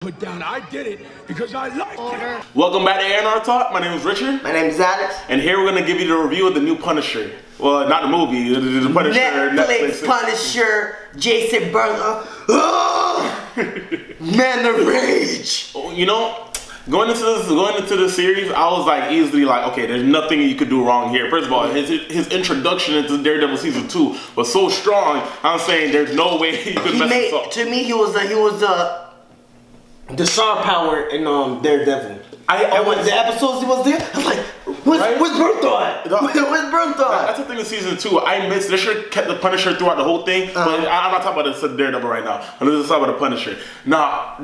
Put down, I did it because I like it. Welcome back to A&R Talk. My name is Richard. My name is Alex. And here we're going to give you the review of the new Punisher. Well, not the movie, the Punisher. Netflix Punisher, Jason Berger. Man, the rage. You know, going into this series, I was like easily like, okay, there's nothing you could do wrong here. First of all, his introduction into Daredevil season 2 was so strong. I'm saying there's no way he could mess this up. To me, he was the star power in Daredevil. When the episodes he was there, I was like, where's Bertha? Where's Bertha? That's the thing with season 2. I missed. They should have kept the Punisher throughout the whole thing. But I'm not talking about the Daredevil right now. I'm just talking about the Punisher. Now,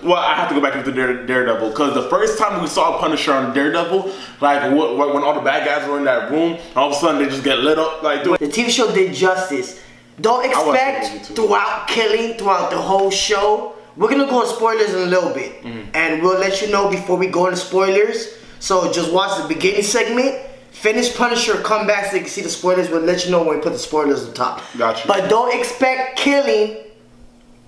well, I have to go back into Daredevil because the first time we saw Punisher on Daredevil, like when all the bad guys were in that room, all of a sudden they just get lit up. Like the TV show did justice. Don't expect throughout the whole show. We're gonna go on spoilers in a little bit, and we'll let you know before we go into spoilers. So just watch the beginning segment, finish Punisher, come back so you can see the spoilers. We'll let you know when we put the spoilers on top. Gotcha. But don't expect killing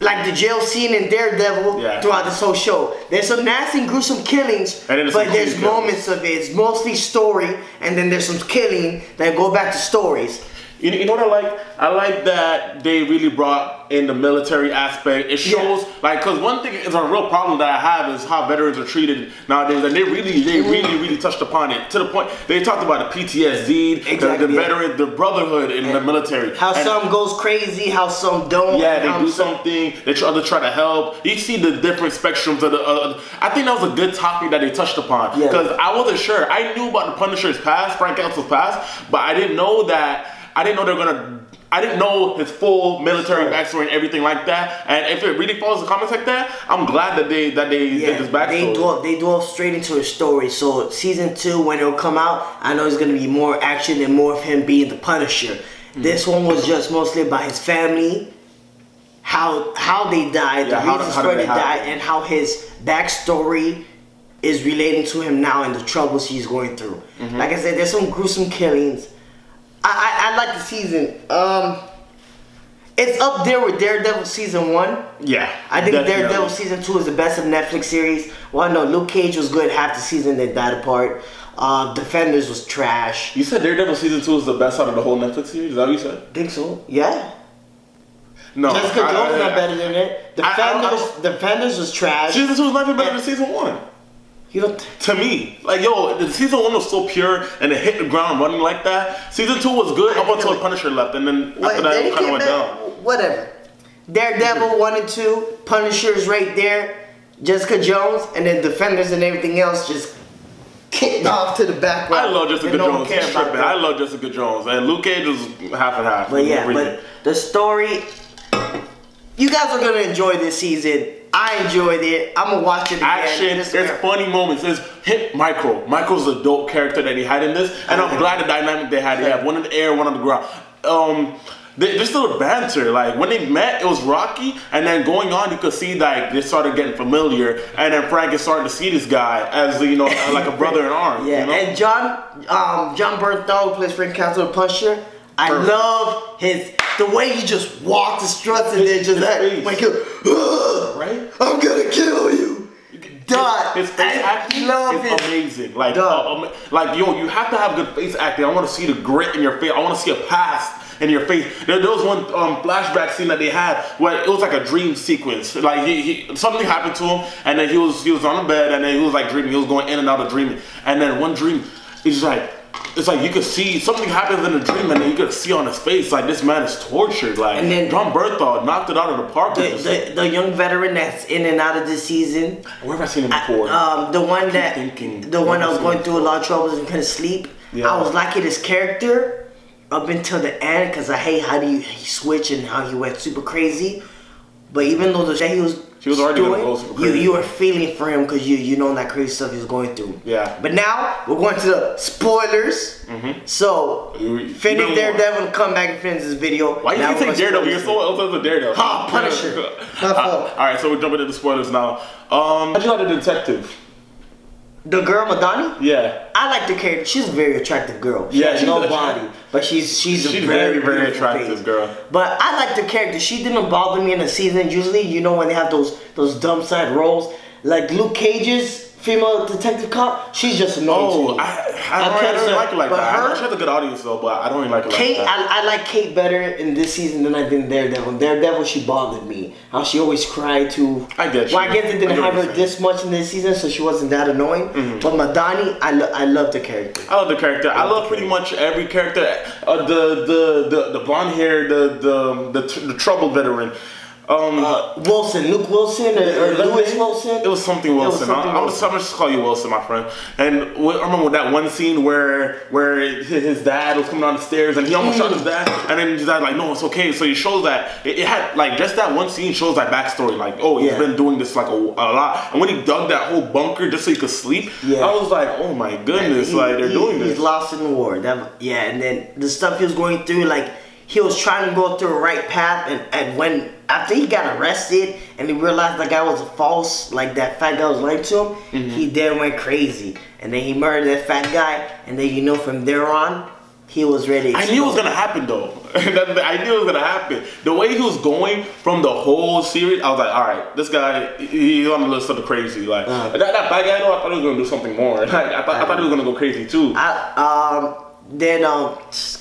like the jail scene in Daredevil throughout this whole show. There's some nasty and gruesome killings, but there's moments of it. It's mostly story, and then there's some killing that go back to stories. You know what I like? I like that they really brought in the military aspect. It shows, like, because one thing is a real problem that I have is how veterans are treated nowadays, and they really touched upon it to the point they talked about the PTSD, the veteran, the brotherhood in the military. How some goes crazy, how some don't. Yeah, they do something. They try to help. You see the different spectrums of the. I think that was a good topic that they touched upon because I wasn't sure. I knew about the Punisher's past, Frank Castle's past, but I didn't know that. I didn't know his full military backstory and everything like that. And if it really follows the comics like that, I'm glad that they did this backstory. They dove straight into his story. So season 2, when it'll come out, I know it's gonna be more action and more of him being the Punisher. This one was just mostly about his family, how they died, the reasons for they died, and how his backstory is relating to him now and the troubles he's going through. Like I said, there's some gruesome killings. I like the season. It's up there with Daredevil season 1. Yeah, I think Daredevil season 2 is the best of Netflix series. Well, no, Luke Cage was good half the season. They died apart. Defenders was trash. You said Daredevil season 2 is the best out of the whole Netflix series? Is that what you said? Think so? Yeah. No, Jessica Jones is not better than it. Defenders was trash. Season 2 is not even better than season 1. You don't to me, like, yo, the season 1 was so pure and it hit the ground running like that. Season 2 was good up until Punisher left, and then after that it kind of went down. Whatever. Daredevil 1 and 2, Punisher's right there, Jessica Jones, and then Defenders and everything else just kicked off to the background. I love Jessica Jones. I love Jessica Jones, and Luke Cage was half and half. But yeah, but the story, you guys are gonna enjoy this season. I enjoyed it. I'm gonna watch it again. Action, there's funny moments. There's Micro. Micro's a dope character that he had in this, and I'm glad the dynamic they had. They have one in the air, one on the ground. There's still a banter. Like when they met, it was rocky, and then going on, you could see like they started getting familiar, and then Frank is starting to see this guy as like a brother in arms. Yeah, you know? And John Bernthal, who plays Frank Castle the Punisher. I love the way he just walks the struts and then just like, right? I'm gonna kill you. His face acting is amazing. Like, yo, you have to have good face acting. I want to see the grit in your face. I want to see a past in your face. There was one flashback scene that they had where it was like a dream sequence. Like something happened to him, and then he was on the bed, and then he was like dreaming. He was going in and out of dreaming, and then one dream, it's like you could see something happens in a dream, and then you could see on his face like this man is tortured. Like, and then John Bernthal knocked it out of the park. The young veteran that's in and out of this season. Where have I seen him before? The one that was going through a lot of troubles and couldn't sleep. Yeah. I was liking his character up until the end because I hate how he switched and how he went super crazy. But even though he was already going to go super crazy, you were feeling for him because you know that crazy stuff he was going through. Yeah. But now we're going to the spoilers. So finish Daredevil and come back and finish this video. Why do you think Daredevil? You're so obsessed with Daredevil. Punisher. All right, so we're jumping into the spoilers now. How'd you like the detective? The girl Madani? Yeah. I like the character. She's a very attractive girl. She has she's no body, but she's a very, very attractive girl. But I like the character. She didn't bother me in the season. Usually, you know, when they have those dumb side roles, like Luke Cage's female detective cop, she's just annoying. Oh, I don't like it like that. I know she has a good audience though, but I don't really like it Kate, like that. I like Kate better in this season than I did in Daredevil. Daredevil, she bothered me. How she always cried too. I get you. Well, I guess they didn't have her this much in this season, so she wasn't that annoying. But Madani, I love the character. I love the character. I love pretty much every character. The blonde hair, the troubled veteran. Wilson, Luke Wilson, or Lewis Wilson. It was something Wilson. I'm just call you Wilson, my friend. And I remember that one scene where his dad was coming down the stairs and he almost shot his dad, and then his dad like, no, it's okay. So he shows that it had like just that one scene shows that backstory, like, oh, he's been doing this like a lot. And when he dug that whole bunker just so he could sleep, I was like, oh my goodness, like they're doing this. He's lost in the war. And then the stuff he was going through, like he was trying to go through the right path, and when after he got arrested and he realized that guy was a false, like that fat guy was lying to him, he then went crazy. And then he murdered that fat guy, and then, you know, from there on, he was ready to explode. I knew it was gonna happen though. I knew it was gonna happen. The way he was going from the whole series, I was like, all right, this guy, he's on the list of the crazy. Like that bad guy though, I thought he was gonna do something more. Like, I thought he was gonna go crazy too. Then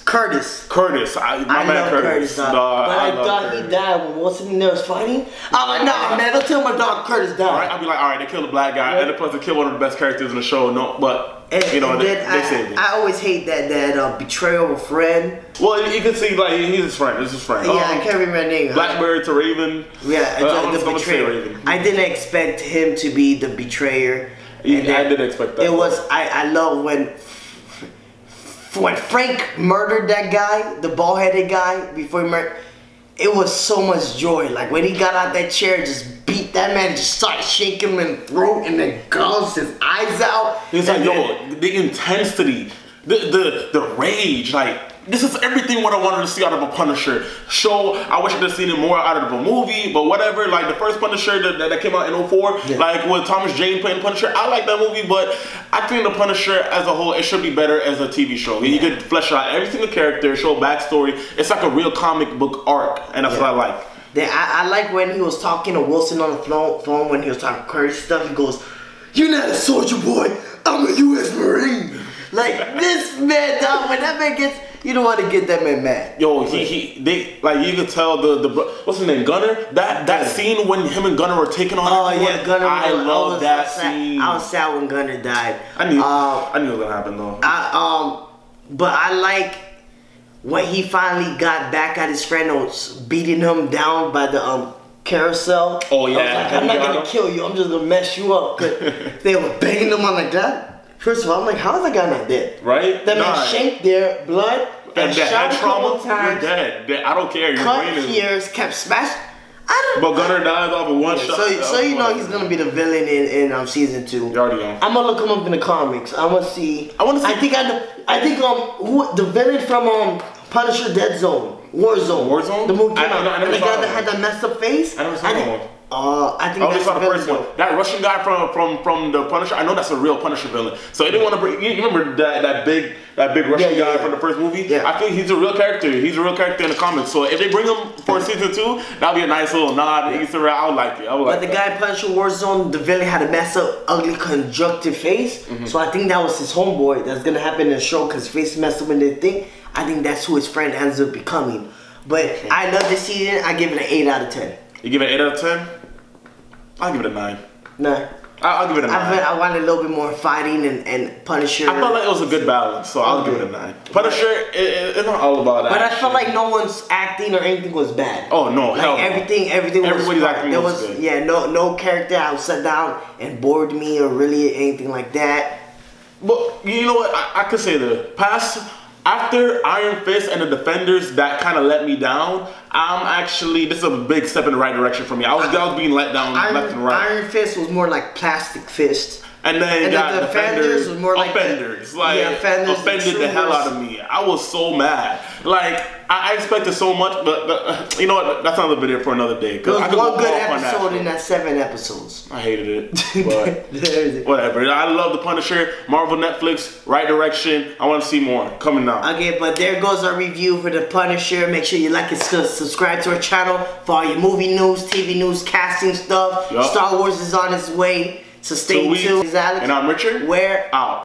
Curtis. My man Curtis. But I thought he died when Wilson and there was fighting. I'm like, nah, man, don't tell my dog Curtis died. Right? I'll be like, all right, they killed the black guy, and the person killed one of the best characters in the show. No, but you know, they saved him. I always hate that betrayal of a friend. Well, you can see like he's his friend. It's his friend. Yeah, I can't remember the name. Blackbird to Raven. Yeah, the betrayer. Raven. I didn't expect him to be the betrayer. I didn't expect that. It was. I love when Frank murdered that guy, the bald-headed guy, before he murdered. It was so much joy. Like when he got out that chair, just beat that man, just started shaking him in the throat, and then gouged his eyes out. He's like, yo, the intensity, the rage, like. This is everything what I wanted to see out of a Punisher show. I wish I could have seen it more out of a movie, but whatever. Like the first Punisher that came out in 04, like with Thomas Jane playing Punisher, I like that movie, but I think the Punisher as a whole, it should be better as a TV show. You could flesh out every single character, show backstory. It's like a real comic book arc, and that's what I like. I like when he was talking to Wilson on the phone when he was talking Curtis stuff. He goes, "You're not a soldier boy. I'm a U.S. Marine." Like this man, dog. When that man gets. You don't want to get that man mad. Yo, they like you could tell the what's his name, Gunner. That scene when him and Gunner were taking on. Oh yeah, Gunner. I love that scene. I was sad when Gunner died. I knew it was gonna happen though. But I like when he finally got back at his friend who was beating him down by the carousel. Oh yeah. I was like, I'm not gonna kill you. I'm just gonna mess you up. They were banging him on like that. First of all, I'm like, how is that guy not dead? Right? That man shanked there, blood, and shot a couple times. You're dead. I don't care. Cut ears, kept smashed. But Gunner dies off of one shot. So you know he's gonna be the villain in season 2. You already know. I'm gonna look him up in the comics. I want to see. I think who the villain from Punisher Dead Zone, Warzone. The movie came out. And the guy that had that messed up face. I never saw that one. I think that's the first one. That Russian guy from the Punisher. I know that's a real Punisher villain. So they didn't want to bring. You remember that big Russian guy from the first movie? Yeah. I think he's a real character. He's a real character in the comics. So if they bring him for season 2, that'll be a nice little nod. Easter egg. I would like it. But the guy Punisher Warzone, the villain had a messed up, ugly, conjunctive face. So I think that was his homeboy. That's gonna happen in the show because his face messed up in the thing. I think that's who his friend ends up becoming. But I love this season. I give it an 8 out of 10. You give it an 8 out of 10? I'll give it a 9. 9. I'll give it a 9. I wanted a little bit more fighting and Punisher. I felt like it was a good balance, so I'll give it a 9. Punisher, it's not all about that. But I felt like no one's acting or anything was bad. Oh no, like hell no. Everything was Everybody's acting was good. Yeah, no character I was sat down and bored me or really anything like that. But you know what? I could say the past. After Iron Fist and the Defenders, that kind of let me down. This is a big step in the right direction for me. I was being let down left and right. Iron Fist was more like Plastic Fist. And then you got the Defenders was more like offended the hell out of me. I was so mad. Like, I expected so much, but you know what? That's another video for another day. There was one good episode in that 7 episodes. I hated it, but whatever. I love the Punisher. Marvel, Netflix, right direction. I want to see more coming now. Okay, but there goes our review for the Punisher. Make sure you like and subscribe to our channel for all your movie news, TV news, casting stuff. Yep. Star Wars is on its way, so stay tuned. And I'm Richard. We're out.